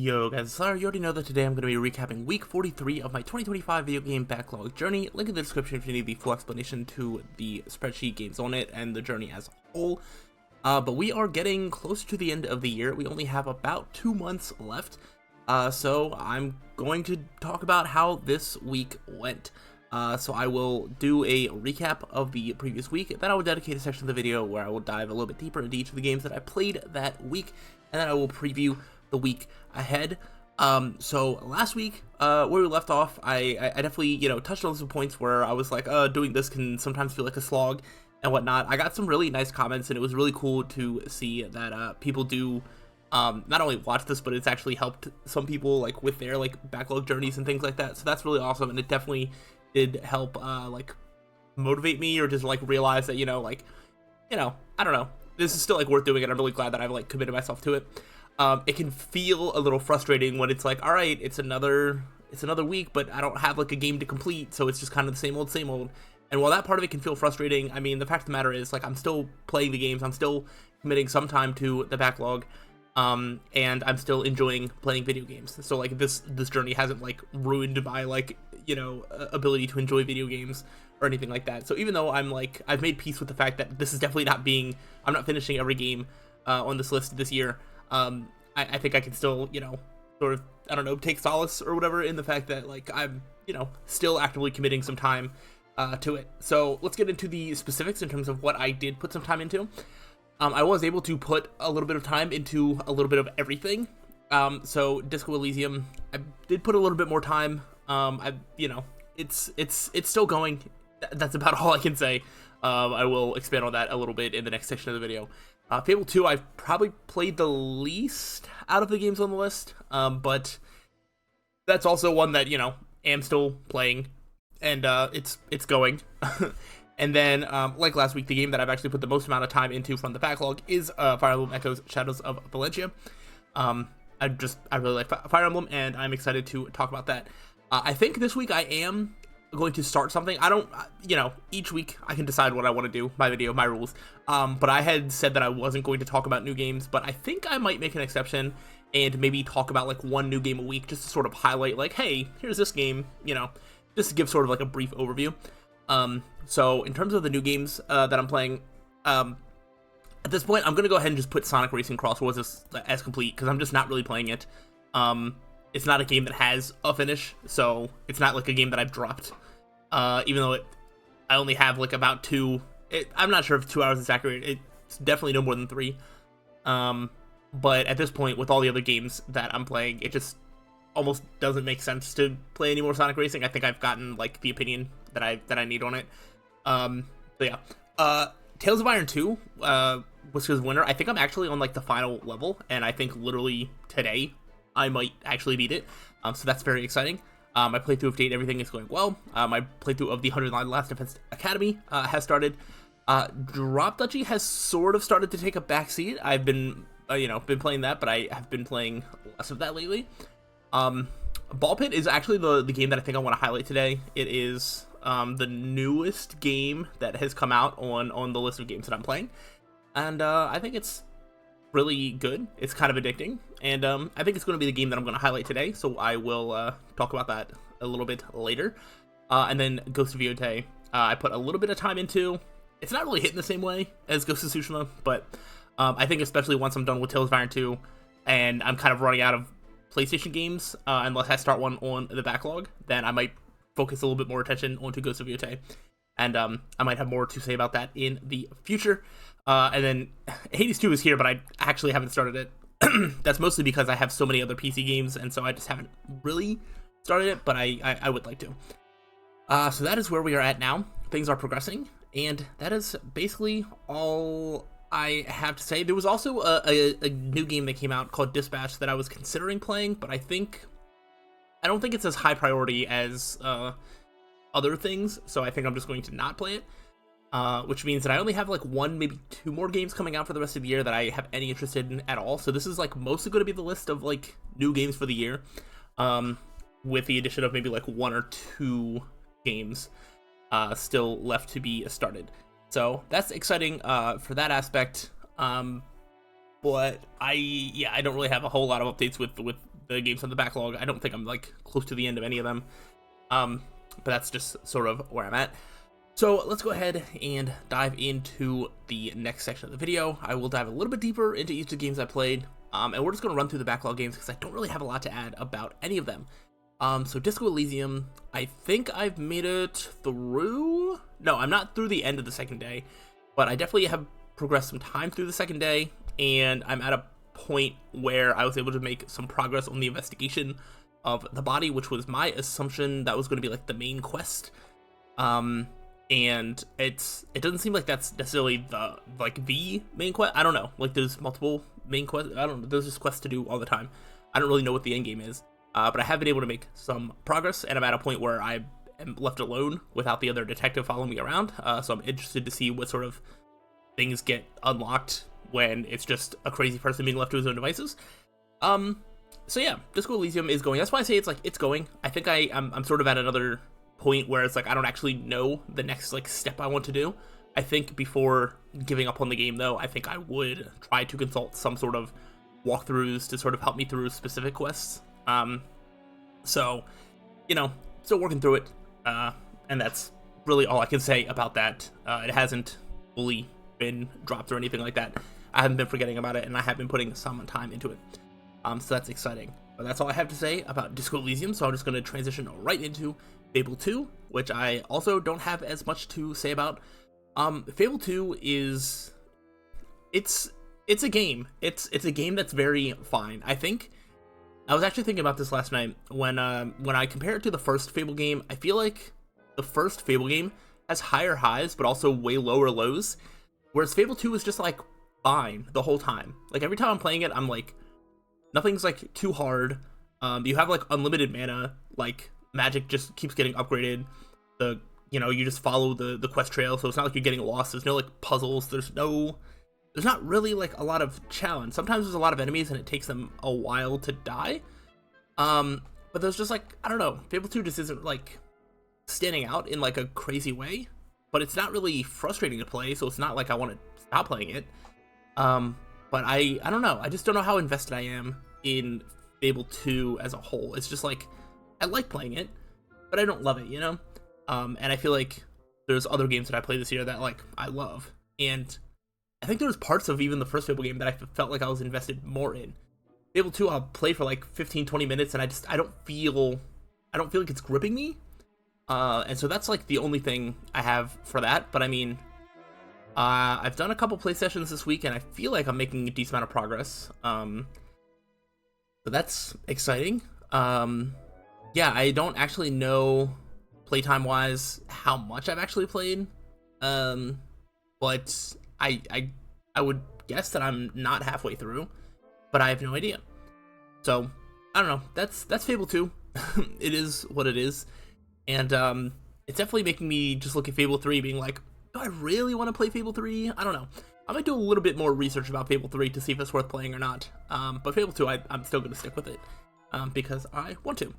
Yo guys, it's slyroh. You already know that today I'm going to be recapping week 43 of my 2025 video game backlog journey. Link in the description if you need the full explanation to the spreadsheet, games on it, and the journey as a whole. But we are getting closer to the end of the year. We only have about 2 months left. So I'm going to talk about how this week went. So I will do a recap of the previous week, then I will dedicate a section of the video where I will dive a little bit deeper into each of the games that I played that week, and then I will preview the week ahead. So last week, where we left off, I definitely, touched on some points where I was like, doing this can sometimes feel like a slog and whatnot. I got some really nice comments, and it was really cool to see that people do not only watch this, but it's actually helped some people like with their like backlog journeys and things like that. So that's really awesome, and it definitely did help like motivate me, or just like realize that I don't know, this is still like worth doing, and I'm really glad that I've like committed myself to it. It can feel a little frustrating when it's like, all right, it's another week, but I don't have like a game to complete, so it's just kind of the same old. And while that part of it can feel frustrating, I mean, the fact of the matter is, like, I'm still playing the games, I'm still committing some time to the backlog, and I'm still enjoying playing video games. So like this journey hasn't like ruined my like ability to enjoy video games or anything like that. So even though I've made peace with the fact that this is definitely I'm not finishing every game on this list this year. I think I can still, sort of, I don't know, take solace or whatever in the fact that, like, I'm, still actively committing some time to it. So let's get into the specifics in terms of what I did put some time into. I was able to put a little bit of time into a little bit of everything. So Disco Elysium, I did put a little bit more time. It's still going. That's about all I can say. I will expand on that a little bit in the next section of the video. Fable 2, I've probably played the least out of the games on the list, but that's also one that, am still playing, and it's going. And then, like last week, the game that I've actually put the most amount of time into from the backlog is Fire Emblem Echoes Shadows of Valencia. I really like Fire Emblem, and I'm excited to talk about that. I think this week I am going to start something. I don't, each week I can decide what I want to do, my video, my rules. But I had said that I wasn't going to talk about new games, but I think I might make an exception and maybe talk about like one new game a week, just to sort of highlight like, hey, here's this game, just to give sort of like a brief overview. So in terms of the new games that I'm playing, at this point, I'm going to go ahead and just put Sonic Racing Crossroads as complete, because I'm just not really playing it. It's not a game that has a finish, so it's not like a game that I've dropped. Even though I only have like about 2. I'm not sure if 2 hours is accurate. It's definitely no more than 3. But at this point, with all the other games that I'm playing, it just almost doesn't make sense to play any more Sonic Racing. I think I've gotten like the opinion that I need on it. So yeah. Tales of Iron 2 was his winner. I think I'm actually on like the final level, and I think literally today I might actually beat it. So that's very exciting. My playthrough of Date Everything is going well. My playthrough of the 109 Last Defense Academy has started. Drop Duchy has sort of started to take a backseat. I've been, been playing that, but I have been playing less of that lately. Ball Pit is actually the game that I think I want to highlight today. It is the newest game that has come out on the list of games that I'm playing, and I think it's really good. It's kind of addicting, and I think it's going to be the game that I'm going to highlight today, so I will talk about that a little bit later. And then Ghost of Yotei, I put a little bit of time into. It's not really hitting the same way as Ghost of Tsushima, but I think especially once I'm done with Tales of Iron 2, and I'm kind of running out of PlayStation games, unless I start one on the backlog, then I might focus a little bit more attention onto Ghost of Yotei, and I might have more to say about that in the future. And then Hades 2 is here, but I actually haven't started it. That's mostly because I have so many other PC games, and so I just haven't really started it, but I would like to. So that is where we are at now. Things are progressing, and that is basically all I have to say. There was also a new game that came out called Dispatch that I was considering playing, but I don't think it's as high priority as other things, so I think I'm just going to not play it. Which means that I only have like 1, maybe 2 more games coming out for the rest of the year that I have any interest in at all. So this is like mostly going to be the list of like new games for the year, with the addition of maybe like 1 or 2 games still left to be started. So that's exciting for that aspect. but I don't really have a whole lot of updates with the games on the backlog. I don't think I'm like close to the end of any of them. But that's just sort of where I'm at. So let's go ahead and dive into the next section of the video. I will dive a little bit deeper into each of the games I played, and we're just going to run through the backlog games because I don't really have a lot to add about any of them. So Disco Elysium, I think I've made it through. No, I'm not through the end of the second day, but I definitely have progressed some time through the second day, and I'm at a point where I was able to make some progress on the investigation of the body, which was my assumption that was going to be like the main quest. And it doesn't seem like that's necessarily the main quest. I don't know. Like there's multiple main quests. I don't know. There's just quests to do all the time. I don't really know what the end game is. But I have been able to make some progress, and I'm at a point where I am left alone without the other detective following me around. So I'm interested to see what sort of things get unlocked when it's just a crazy person being left to his own devices. So yeah, Disco Elysium is going. That's why I say it's going. I think I'm sort of at another point where it's like I don't actually know the next like step I want to do. I think before giving up on the game though, I think I would try to consult some sort of walkthroughs to sort of help me through specific quests. So, you know, still working through it, and that's really all I can say about that. It hasn't fully been dropped or anything like that. I haven't been forgetting about it, and I have been putting some time into it. So that's exciting. But that's all I have to say about Disco Elysium, so I'm just going to transition right into Fable 2, which I also don't have as much to say about. Fable 2 is... It's a game. It's a game that's very fine. I think... I was actually thinking about this last night when I compare it to the first Fable game. I feel like the first Fable game has higher highs, but also way lower lows, whereas Fable 2 is just like fine the whole time. Like every time I'm playing it, I'm like, nothing's like too hard. You have like unlimited mana. Like magic just keeps getting upgraded. You just follow the quest trail, so it's not like you're getting lost. There's no like puzzles. There's not really like a lot of challenge. Sometimes there's a lot of enemies and it takes them a while to die. But there's just like, I don't know, Fable 2 just isn't like standing out in like a crazy way, but it's not really frustrating to play, so it's not like I want to stop playing it. But I don't know, I just don't know how invested I am in Fable 2 as a whole. It's just like, I like playing it, but I don't love it, you know? And I feel like there's other games that I played this year that like I love, and I think there was parts of even the first Fable game that I felt like I was invested more in. Fable 2 I'll play for like 15-20 minutes and I don't feel like it's gripping me. And so that's like the only thing I have for that. But I mean, I've done a couple play sessions this week and I feel like I'm making a decent amount of progress. So that's exciting. Yeah, I don't actually know playtime wise how much I've actually played. But I would guess that I'm not halfway through, but I have no idea. So I don't know. That's Fable 2. It is what it is, and it's definitely making me just look at Fable 3, being like, do I really want to play Fable 3? I don't know. I might do a little bit more research about Fable 3 to see if it's worth playing or not. But Fable 2, I'm still going to stick with it because I want to.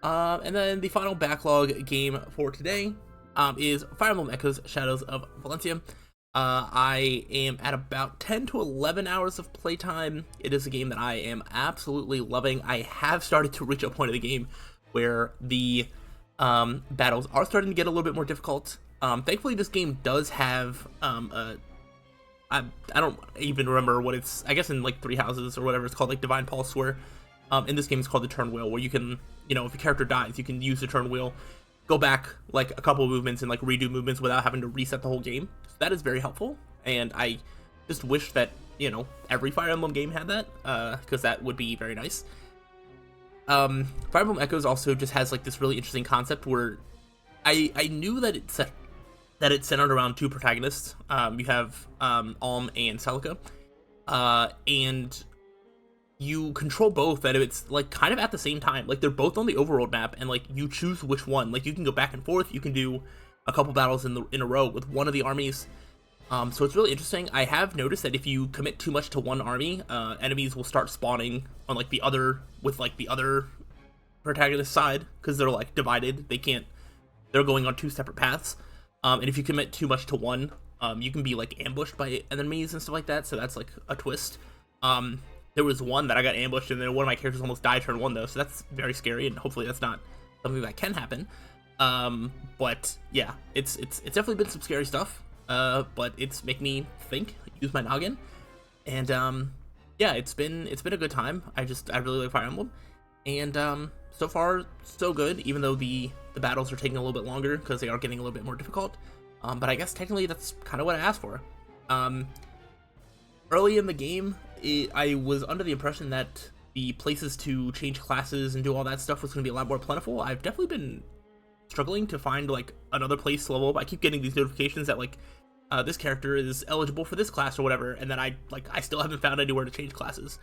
And then the final backlog game for today is Fire Emblem Echoes: Shadows of Valencia. I am at about 10 to 11 hours of playtime. It is a game that I am absolutely loving. I have started to reach a point of the game where the battles are starting to get a little bit more difficult. Thankfully, this game does have I don't even remember what it's, I guess in like Three Houses or whatever it's called, like Divine Pulse, where in this game it's called the turn wheel, where you can, if a character dies, you can use the turn wheel, go back like a couple of movements and like redo movements without having to reset the whole game. So that is very helpful, and I just wish that every Fire Emblem game had that, because that would be very nice. Fire Emblem Echoes also just has like this really interesting concept where I knew that it's centered around two protagonists. You have Alm and Celica, and you control both, and it's like kind of at the same time. Like they're both on the overworld map, and like you choose which one. Like you can go back and forth. You can do a couple battles in a row with one of the armies. So it's really interesting. I have noticed that if you commit too much to one army, enemies will start spawning on like the other protagonist side, because they're like divided. They're going on two separate paths. And if you commit too much to one, you can be like ambushed by enemies and stuff like that. So that's like a twist. There was one that I got ambushed and then one of my characters almost died turn 1 though, so that's very scary, and hopefully that's not something that can happen. But yeah, it's definitely been some scary stuff, but it's make me think, use my noggin, and yeah, it's been a good time. I really like Fire Emblem, and so far so good, even though the battles are taking a little bit longer because they are getting a little bit more difficult. But I guess technically that's kind of what I asked for. Early in the game, I was under the impression that the places to change classes and do all that stuff was going to be a lot more plentiful. I've definitely been struggling to find like another place to level up. I keep getting these notifications that like this character is eligible for this class or whatever, and then I still haven't found anywhere to change classes.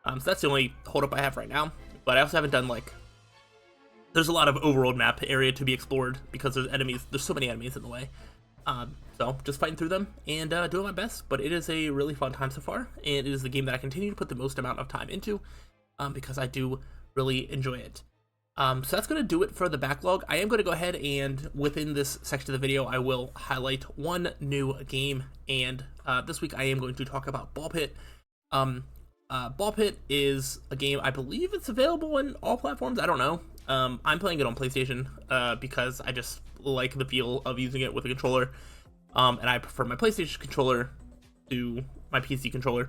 So that's the only holdup I have right now. But I also haven't done like, there's a lot of overworld map area to be explored because there's so many enemies in the way. So just fighting through them and doing my best, but it is a really fun time so far, and it is the game that I continue to put the most amount of time into because I do really enjoy it. So that's going to do it for the backlog. I am going to go ahead and within this section of the video, I will highlight one new game, and this week I am going to talk about Ball Pit. Ball Pit is a game, I believe it's available in all platforms, I don't know. I'm playing it on PlayStation because I just like the feel of using it with a controller, and I prefer my PlayStation controller to my PC controller.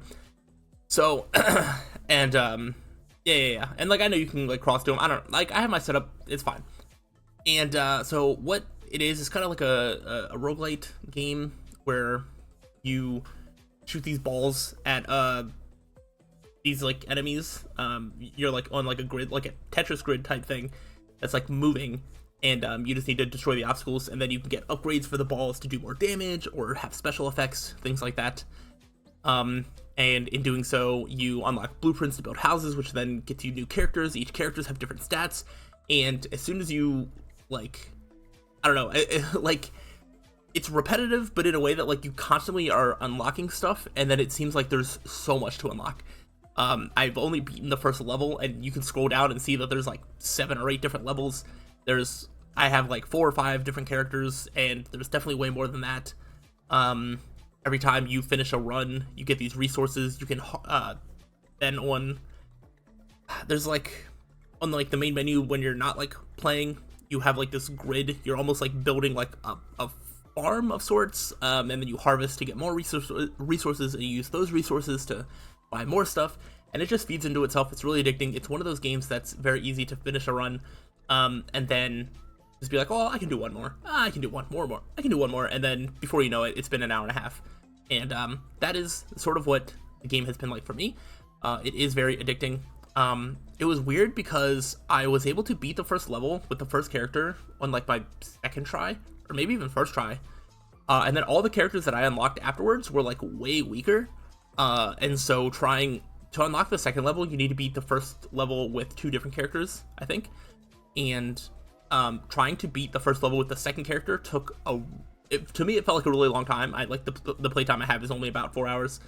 So, and yeah, and like I know you can like cross to them. I have my setup, it's fine. And so what it is kind of like a roguelite game where you shoot these balls at these like enemies. You're like on like a grid, like a Tetris grid type thing that's like moving, and you just need to destroy the obstacles, and then you can get upgrades for the balls to do more damage or have special effects, things like that. And in doing so, you unlock blueprints to build houses, which then gets you new characters. Each characters have different stats, and as soon as you like, I don't know, like it's repetitive, but in a way that like you constantly are unlocking stuff, and then it seems like there's so much to unlock. I've only beaten the first level, and you can scroll down and see that there's like 7 or 8 different levels. I have like 4 or 5 different characters, and there's definitely way more than that. Every time you finish a run, you get these resources. You can then there's like on like the main menu when you're not like playing, you have like this grid. You're almost like building like a farm of sorts, and then you harvest to get more resources, and you use those resources to buy more stuff, and it just feeds into itself. It's really addicting. It's one of those games that's very easy to finish a run, and then just be like, oh, I can do one more. I can do one more. I can do one more, and then before you know it, it's been an hour and a half. And that is sort of what the game has been like for me. It is very addicting. It was weird because I was able to beat the first level with the first character on like my second try, or maybe even first try. And then all the characters that I unlocked afterwards were like way weaker. And so trying to unlock the second level, you need to beat the first level with 2 different characters, I think. And trying to beat the first level with the second character took to me it felt like a really long time. I like the playtime I have is only about 4 hours.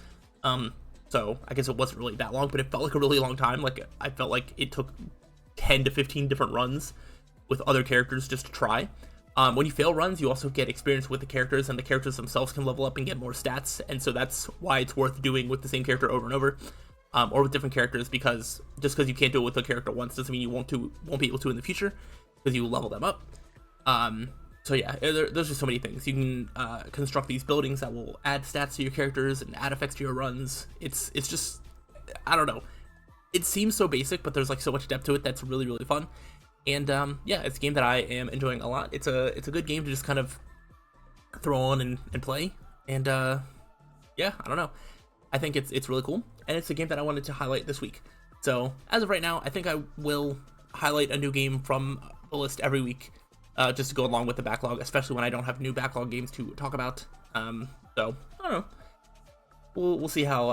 So I guess it wasn't really that long, but it felt like a really long time. Like I felt like it took 10 to 15 different runs with other characters just to try. When you fail runs, you also get experience with the characters, and the characters themselves can level up and get more stats, and so that's why it's worth doing with the same character over and over, or with different characters, because just because you can't do it with a character once doesn't mean you won't be able to in the future, because you level them up. So yeah, there's just so many things. You can construct these buildings that will add stats to your characters and add effects to your runs. It's just, I don't know. It seems so basic, but there's like so much depth to it that's really, really fun. And yeah, it's a game that I am enjoying a lot. It's a good game to just kind of throw on and play. And yeah, I don't know. I think it's really cool, and it's a game that I wanted to highlight this week. So as of right now, I think I will highlight a new game from the list every week, just to go along with the backlog, especially when I don't have new backlog games to talk about. So I don't know. We'll see how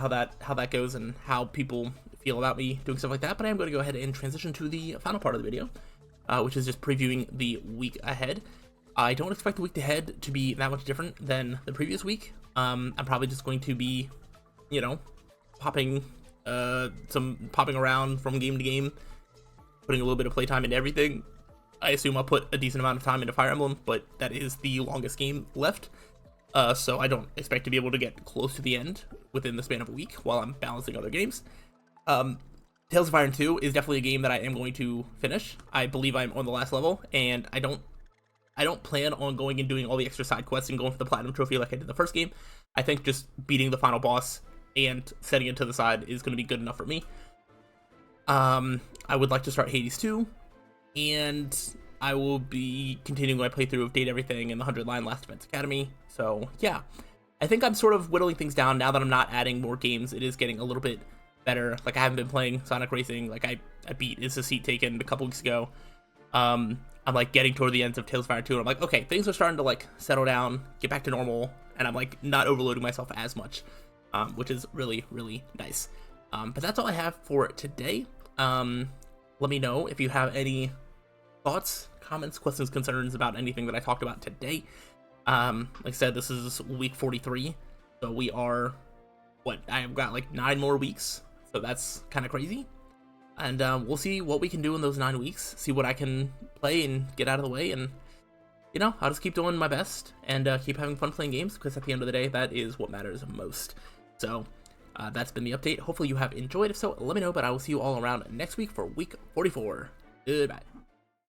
that goes and how people feel about me doing stuff like that. But I am going to go ahead and transition to the final part of the video, which is just previewing the week ahead. I don't expect the week ahead to be that much different than the previous week. I'm probably just going to be, you know, popping around from game to game, putting a little bit of playtime into everything. I assume I'll put a decent amount of time into Fire Emblem, but that is the longest game left. so I don't expect to be able to get close to the end within the span of a week while I'm balancing other games. Tales of Iron 2 is definitely a game that I am going to finish. I believe I'm on the last level, and I don't plan on going and doing all the extra side quests and going for the platinum trophy like I did the first game. I think just beating the final boss and setting it to the side is going to be good enough for me. I would like to start Hades 2, and I will be continuing my playthrough of Date Everything and the 100-line Last Defense Academy. So yeah, I think I'm sort of whittling things down now that I'm not adding more games. It is getting a little bit better. Like, I haven't been playing Sonic Racing. Like, I beat Is the Seat Taken a couple weeks ago. I'm like getting toward the ends of Tales of Fire 2, and I'm like, okay, things are starting to like settle down, get back to normal, and I'm like not overloading myself as much, which is really, really nice. But that's all I have for today. Let me know if you have any thoughts, comments, questions, concerns about anything that I talked about today. Like I said, this is week 43, so we are, I've got like 9 more weeks, so that's kind of crazy. And we'll see what we can do in those 9 weeks, see what I can play and get out of the way, and, you know, I'll just keep doing my best and keep having fun playing games, because at the end of the day, that is what matters most. So, that's been the update. Hopefully you have enjoyed. If so, let me know, but I will see you all around next week for week 44. Goodbye.